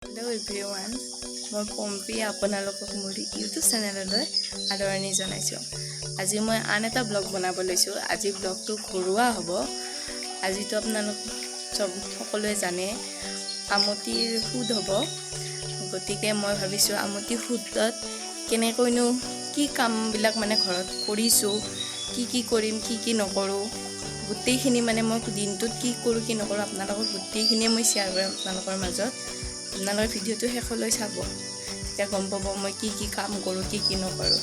Hello everyone, মই পম্পী আপোনালোকক মোৰ ইউটিউব চেনেললৈ আদৰণি জনাইছোঁ। আজি মই আন এটা ব্লগ বনাব লৈছোঁ। আজি ব্লগটো ঘৰুৱা হ'ব। আজিতো আপোনালোক সকলোৱে জানে আমটিৰ সুদ হ'ব, গতিকে মই ভাবিছোঁ আমটি সুদত কেনেকৈনো কি কামবিলাক মানে ঘৰত কৰিছোঁ, কি কৰিম কি নকৰোঁ, গোটেইখিনি মানে মই দিনটোত কি কৰোঁ কি নকৰোঁ আপোনালোকক গোটেইখিনিয়ে মই শ্বেয়াৰ কৰিম আপোনালোকৰ মাজত। আপোনালোকে ভিডিঅ'টো শেষলৈ চাব, তেতিয়া গম পাব মই কি কাম কৰোঁ কি নকৰোঁ।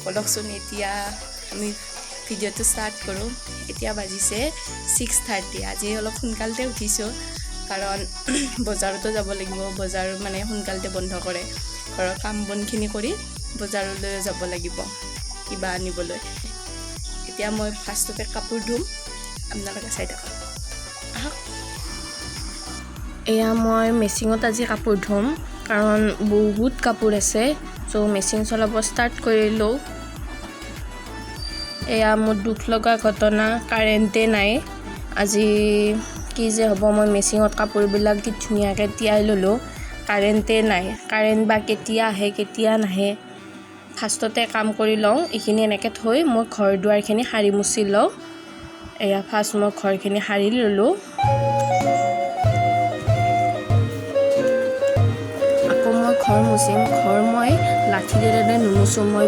বলকচোন এতিয়া আমি ভিডিঅ'টো ষ্টাৰ্ট কৰোঁ। এতিয়া বাজিছে 6:30। আজি অলপ সোনকালতে উঠিছোঁ, কাৰণ বজাৰতো যাব লাগিব। বজাৰ মানে সোনকালতে বন্ধ কৰে। ঘৰৰ কাম বনখিনি কৰি বজাৰলৈ যাব লাগিব কিবা আনিবলৈ। এতিয়া মই ফাৰ্ষ্টতে কাপোৰ ধুম, আপোনালোকে চাই থাকক। আহক। এয়া মই মেচিনত আজি কাপোৰ ধুম, কাৰণ বহুত কাপোৰ আছে। চ' মেচিন চলাব ষ্টাৰ্ট কৰিলোঁ। এয়া মোৰ দুখ লগা ঘটনা, কাৰেণ্টে নাই। আজি কি যে হ'ব, মই মেচিনত কাপোৰবিলাক কি ধুনীয়াকৈ তিয়াই ল'লোঁ, কাৰেণ্টে নাই। কাৰেণ্ট বা কেতিয়া আহে কেতিয়া নাহে। ফাৰ্ষ্টতে কাম কৰি লওঁ, এইখিনি এনেকৈ থৈ মই ঘৰ দুৱাৰখিনি সাৰি মুচি লওঁ। এয়া ফাৰ্ষ্ট মই ঘৰখিনি সাৰি ল'লোঁ। আকৌ মই ঘৰ মুচিম। ঘৰ মই লাঠিৰে নুমুচোঁ, মই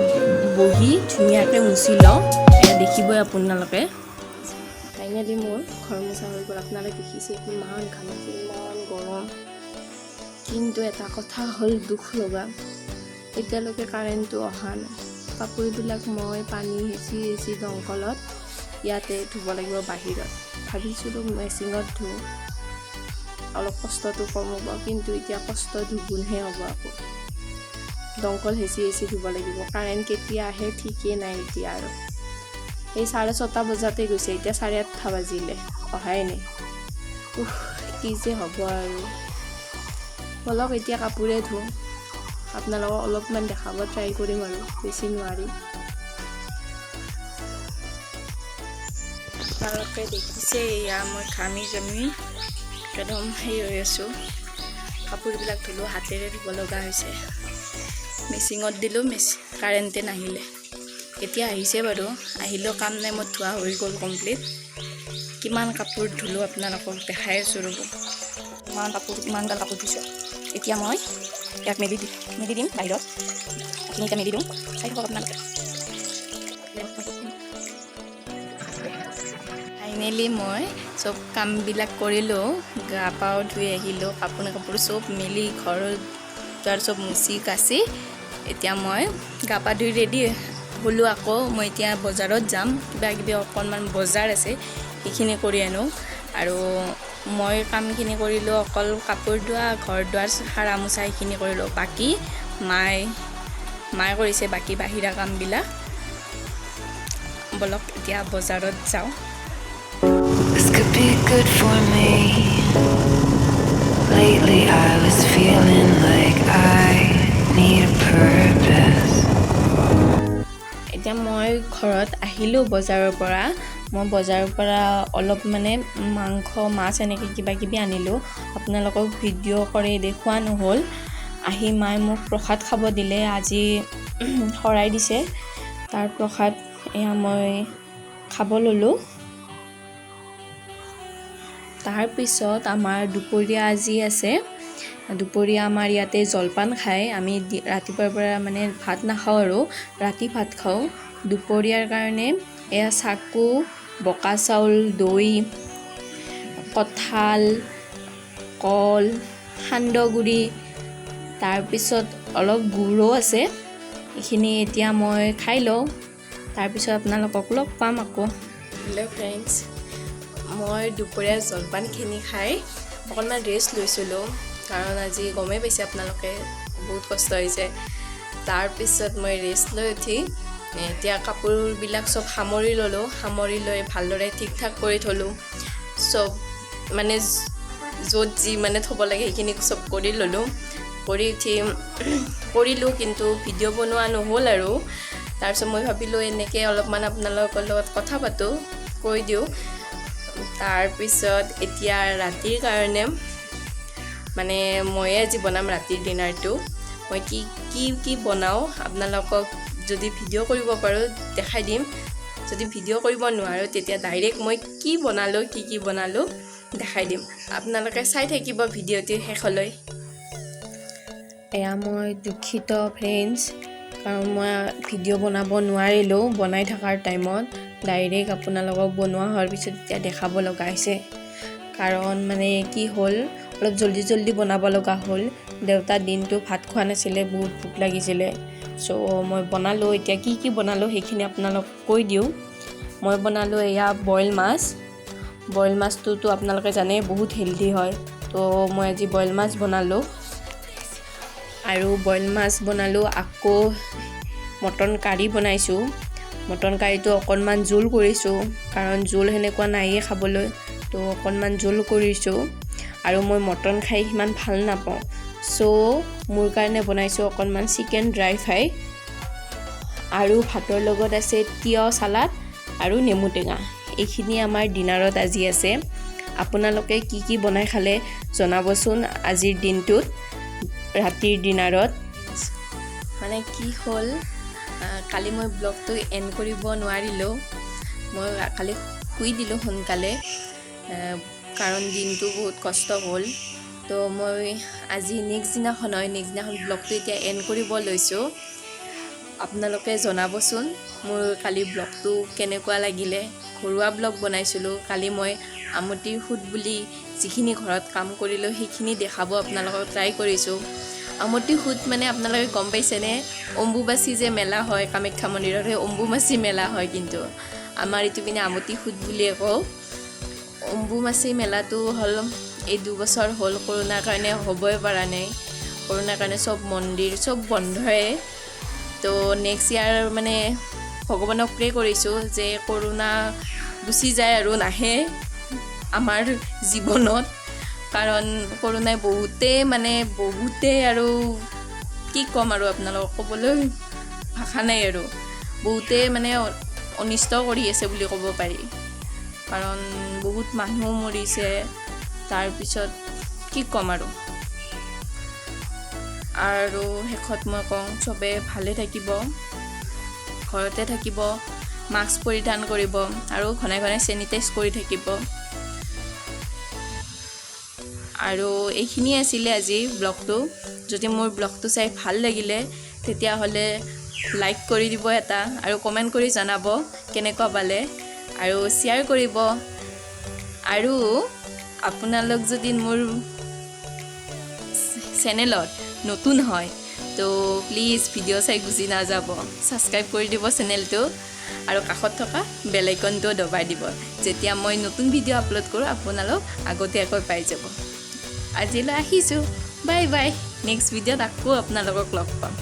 বহি ধুনীয়াকৈ মুচি লওঁ। এয়া দেখিবই আপোনালোকে। ফাইনেলি মোৰ ঘৰ মোচা হৈ গ'ল। আপোনালোকে দেখিছে কিমান ঘামিছে, ইমান গৰম। কিন্তু এটা কথা হ'ল দুখ লগা, এতিয়ালৈকে কাৰেণ্টটো অহা নাই। কাপোৰবিলাক মই পানী হেঁচি দমকলত ইয়াতে ধুব লাগিব বাহিৰত। ভাবিছিলোঁ মেচিনত ধুওঁ, অলপ কষ্টটো কম হ'ব, কিন্তু এতিয়া কষ্ট দুগুণহে হ'ব। আকৌ দমকল হেঁচি ধুব লাগিব। কাৰেণ্ট কেতিয়া আহে ঠিকেই নাই এতিয়া। আৰু এই 6:30 বজাতে গৈছে, এতিয়া 8:30 বাজিলে, অহাই নাই। কি যে হ'ব আৰু। বলক এতিয়া কাপোৰে ধুওঁ, আপোনালোকক অলপমান দেখাব ট্ৰাই কৰিম আৰু বেছি নোৱাৰি। আপোনালোকে দেখিছে এয়া মই ঘামি একদম হেৰি হৈ আছোঁ। কাপোৰবিলাক ধুলোঁ, হাতেৰে ধুব লগা হৈছে। মেচিনত দিলোঁ, কাৰেণ্টে নাহিলে। এতিয়া আহিছে বাৰু, আহিলেও কাম নাই, মই ধোৱা হৈ গ'ল কমপ্লিট। কিমান কাপোৰ ধুলোঁ আপোনালোকক দেখাই আছোঁ ৰ'ব। ইমানগাল কাপোৰ ধুইছোঁ। এতিয়া মই ইয়াক মেলি দিম বাহিৰত। এতিয়া মেলি দিওঁ, চাই থাকক আপোনালোকে। ফাইনেলি মই চব কামবিলাক কৰিলোঁ, গা পাও ধুই আহিলোঁ, কাপোৰ চব মেলি ঘৰ দুৱাৰ চব মুচি কাচি এতিয়া মই গা পা ধুই ৰেডি হ'লোঁ। আকৌ মই এতিয়া বজাৰত যাম, কিবাকিবি অকণমান বজাৰ আছে, সেইখিনি কৰি আনো। আৰু মই কামখিনি কৰিলোঁ, অকল কাপোৰ ধোৱা, ঘৰ দুৱাৰ সাৰা মোচা সেইখিনি কৰিলোঁ। বাকী মায়ে কৰিছে বাকী বাহিৰা কামবিলাক। বলক এতিয়া বজাৰত যাওঁ। This could be good for me. Lately I was feeling like I need a purpose. এতিয়া মই ঘৰত আহিলোঁ বজাৰৰ পৰা। মই বজাৰৰ পৰা অলপ মানে মাংস মাছ এনেকৈ কিবাকিবি আনিলোঁ। আপোনালোকক ভিডিঅ' কৰি দেখুওৱা নহ'ল। আহি মায়ে মোক প্ৰসাদ খাব দিলে। আজি শৰাই দিছে, তাৰ প্ৰসাদ এয়া মই খাব ল'লোঁ। তাৰপিছত আমাৰ দুপৰীয়া আজি আছে। দুপৰীয়া আমাৰ ইয়াতে জলপান খায়। আমি ৰাতিপুৱাৰ পৰা মানে ভাত নাখাওঁ আৰু ৰাতি ভাত খাওঁ। দুপৰীয়াৰ কাৰণে এয়া চাকু, বকা চাউল, দৈ, কঁঠাল, কল, সান্দহগুড়ি, তাৰপিছত অলপ গুড়ো আছে। এইখিনি এতিয়া মই খাই লওঁ, তাৰপিছত আপোনালোকক লগ পাম আকৌ। হেল্ল' ফ্ৰেণ্ডছ, মই দুপৰীয়া জলপানখিনি খাই অকণমান ৰেষ্ট লৈছিলোঁ, কাৰণ আজি গমেই পাইছে আপোনালোকে বহুত কষ্ট হৈছে। তাৰপিছত মই ৰেষ্ট লৈ উঠি এতিয়া কাপোৰবিলাক চব সামৰি ল'লোঁ। সামৰি লৈ ভালদৰে ঠিক ঠাক কৰি থ'লোঁ। চব মানে য'ত যি মানে থ'ব লাগে সেইখিনি চব কৰি ল'লোঁ। কৰি উঠি কৰিলোঁ, কিন্তু ভিডিঅ' বনোৱা নহ'ল আৰু। তাৰপিছত মই ভাবিলোঁ এনেকৈ অলপমান আপোনালোকৰ লগত কথা পাতোঁ, কৈ দিওঁ। তাৰপিছত এতিয়া ৰাতিৰ কাৰণে মানে ময়ে আজি বনাম ৰাতিৰ ডিনাৰটো মই কি কি কি বনাওঁ আপোনালোকক যদি ভিডিঅ' কৰিব পাৰোঁ দেখাই দিম যদি ভিডিঅ' কৰিব নোৱাৰোঁ তেতিয়া ডাইৰেক্ট মই কি বনালোঁ দেখাই দিম আপোনালোকে চাই থাকিব ভিডিঅ'টিৰ শেষলৈ এয়া মই দুখিত ফ্ৰেণ্ডছ কাৰণ মই ভিডিঅ' বনাব নোৱাৰিলোঁ বনাই থকাৰ টাইমত ডাইৰেক্ট আপোনালোকক বনোৱা হোৱাৰ পিছত এতিয়া দেখাব লগা হৈছে কাৰণ মানে কি হ'ল অলপ জলদি বনাব লগা হ'ল দেউতা দিনটো ভাত খোৱা নাছিলে বহুত ভোক লাগিছিলে চ' মই বনালোঁ এতিয়া কি বনালোঁ সেইখিনি আপোনালোকক কৈ দিওঁ মই বনালোঁ এয়া বইল মাছটোতো আপোনালোকে জানে বহুত হেল্ডি হয় তো মই আজি বইল মাছ বনালোঁ আৰু বইল মাছ বনালোঁ আকৌ মটন কাৰী বনাইছোঁ মটন কাৰীটো অকণমান জোল কৰিছোঁ কাৰণ জোল সেনেকুৱা নাইয়ে খাবলৈ তো অকণমান জোল কৰিছোঁ আৰু মই মটন খাই সিমান ভাল নাপাওঁ চ' মোৰ কাৰণে বনাইছোঁ অকণমান চিকেন ড্ৰাই ফ্ৰাই আৰু ভাতৰ লগত আছে তিয়হ চালাড আৰু নেমু টেঙা এইখিনি আমাৰ ডিনাৰত আজি আছে আপোনালোকে কি বনাই খালে জনাবচোন আজিৰ দিনটোত ৰাতিৰ ডিনাৰত মানে কি হ'ল কালি মই ব্লগটো এণ্ড কৰিব নোৱাৰিলোঁ মই কালি শুই দিলোঁ সোনকালে কাৰণ দিনটো বহুত কষ্ট হ'ল তো মই আজি নেক্সট দিনাখন ব্লগটো এতিয়া এণ্ড কৰিব লৈছোঁ আপোনালোকে জনাবচোন মোৰ কালি ব্লগটো কেনেকুৱা লাগিলে ঘৰুৱা ব্লগ বনাইছিলোঁ কালি মই আমটিৰ সুত বুলি যিখিনি ঘৰত কাম কৰিলোঁ সেইখিনি দেখাব আপোনালোকক ট্ৰাই কৰিছোঁ আমটিৰ সুত মানে আপোনালোকে গম পাইছেনে অম্বুবাচী যে মেলা হয় কামাখ্যা মন্দিৰত সেই অম্বুবাচী মেলা হয় কিন্তু আমাৰ এইটো পিনে আমটিৰ সুত বুলিয়ে কওঁ অম্বুবাচী মেলাটো হ'ল এই 2 বছৰ হ'ল কৰোণাৰ কাৰণে হ'বই পৰা নাই কৰোণাৰ কাৰণে চব মন্দিৰ চব বন্ধই তো নেক্সট ইয়াৰ মানে ভগৱানক প্ৰে কৰিছোঁ যে কৰোণা গুচি যায় আৰু নাহে আমাৰ জীৱনত কাৰণ কৰোণাই বহুতে আৰু কি ক'ম আৰু আপোনালোকক ক'বলৈ ভাষা নাই আৰু বহুতে মানে অনিষ্ট কৰি আছে বুলি ক'ব পাৰি কাৰণ বহুত মানুহ মৰিছে তাৰপিছত কি ক'ম আৰু শেষত মই কওঁ চবে ভালে থাকিব ঘৰতে থাকিব মাস্ক পৰিধান কৰিব আৰু ঘনে চেনিটাইজ কৰি থাকিব আৰু এইখিনিয়ে আছিলে আজি ব্লগটো যদি মোৰ ব্লগটো চাই ভাল লাগিলে তেতিয়াহ'লে লাইক কৰি দিব এটা আৰু কমেণ্ট কৰি জনাব কেনেকুৱা পালে আৰু শ্বেয়াৰ কৰিব আৰু আপোনালোক যদি মোৰ চেনেলত নতুন হয় তো প্লিজ ভিডিঅ' চাই গুচি নাযাব ছাবস্ক্ৰাইব কৰি দিব চেনেলটো আৰু কাষত থকা বেল আইকনটো দবাই দিব যেতিয়া মই নতুন ভিডিঅ' আপলোড কৰোঁ আপোনালোক আগতীয়াকৈ পাই যাব আজিলৈ আহিছোঁ বাই নেক্সট ভিডিঅ'ত আকৌ আপোনালোকক লগ পাম